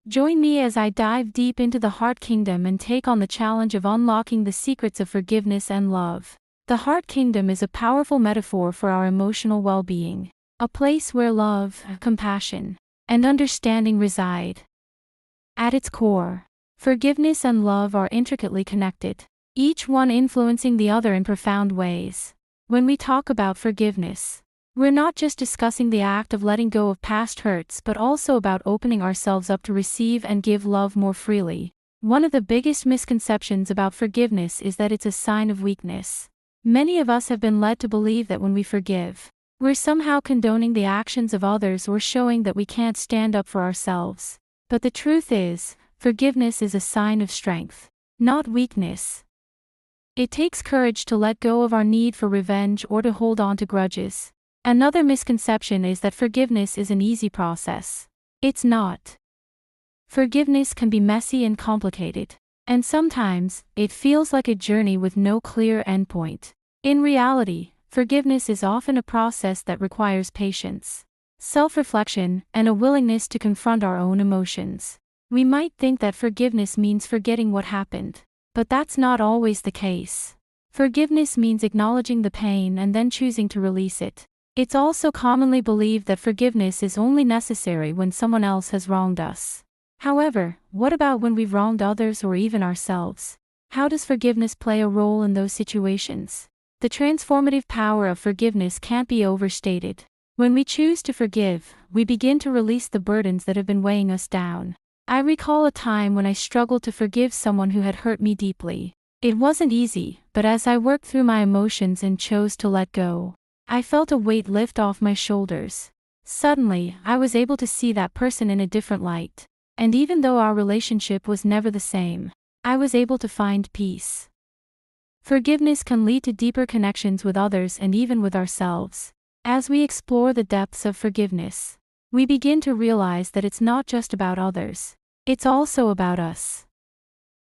Join me as I dive deep into the heart kingdom and take on the challenge of unlocking the secrets of forgiveness and love. The heart kingdom is a powerful metaphor for our emotional well-being, a place where love, compassion, and understanding reside. At its core, forgiveness and love are intricately connected, each one influencing the other in profound ways. When we talk about forgiveness, we're not just discussing the act of letting go of past hurts but also about opening ourselves up to receive and give love more freely. One of the biggest misconceptions about forgiveness is that it's a sign of weakness. Many of us have been led to believe that when we forgive, we're somehow condoning the actions of others or showing that we can't stand up for ourselves. But the truth is, forgiveness is a sign of strength, not weakness. It takes courage to let go of our need for revenge or to hold on to grudges. Another misconception is that forgiveness is an easy process. It's not. Forgiveness can be messy and complicated, and sometimes, it feels like a journey with no clear endpoint. In reality, forgiveness is often a process that requires patience, self-reflection, and a willingness to confront our own emotions. We might think that forgiveness means forgetting what happened, but that's not always the case. Forgiveness means acknowledging the pain and then choosing to release it. It's also commonly believed that forgiveness is only necessary when someone else has wronged us. However, what about when we've wronged others or even ourselves? How does forgiveness play a role in those situations? The transformative power of forgiveness can't be overstated. When we choose to forgive, we begin to release the burdens that have been weighing us down. I recall a time when I struggled to forgive someone who had hurt me deeply. It wasn't easy, but as I worked through my emotions and chose to let go, I felt a weight lift off my shoulders. Suddenly, I was able to see that person in a different light. And even though our relationship was never the same, I was able to find peace. Forgiveness can lead to deeper connections with others and even with ourselves. As we explore the depths of forgiveness, we begin to realize that it's not just about others, it's also about us.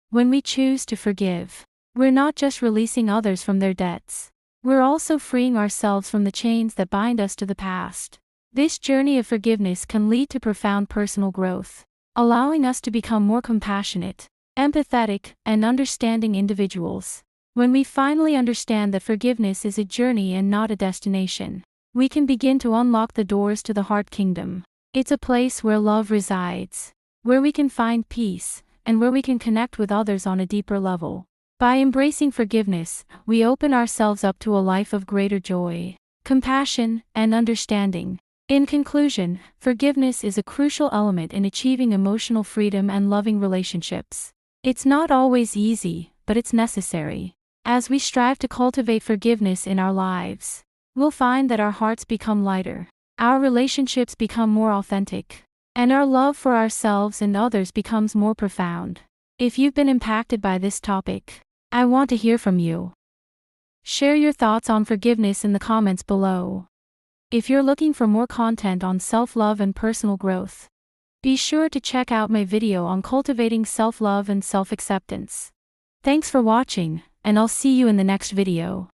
When we choose to forgive, we're not just releasing others from their debts, we're also freeing ourselves from the chains that bind us to the past. This journey of forgiveness can lead to profound personal growth, allowing us to become more compassionate, empathetic, and understanding individuals. When we finally understand that forgiveness is a journey and not a destination, we can begin to unlock the doors to the heart kingdom. It's a place where love resides, where we can find peace, and where we can connect with others on a deeper level. By embracing forgiveness, we open ourselves up to a life of greater joy, compassion, and understanding. In conclusion, forgiveness is a crucial element in achieving emotional freedom and loving relationships. It's not always easy, but it's necessary. As we strive to cultivate forgiveness in our lives, we'll find that our hearts become lighter, our relationships become more authentic, and our love for ourselves and others becomes more profound. If you've been impacted by this topic, I want to hear from you. Share your thoughts on forgiveness in the comments below. If you're looking for more content on self-love and personal growth, be sure to check out my video on cultivating self-love and self-acceptance. Thanks for watching, and I'll see you in the next video.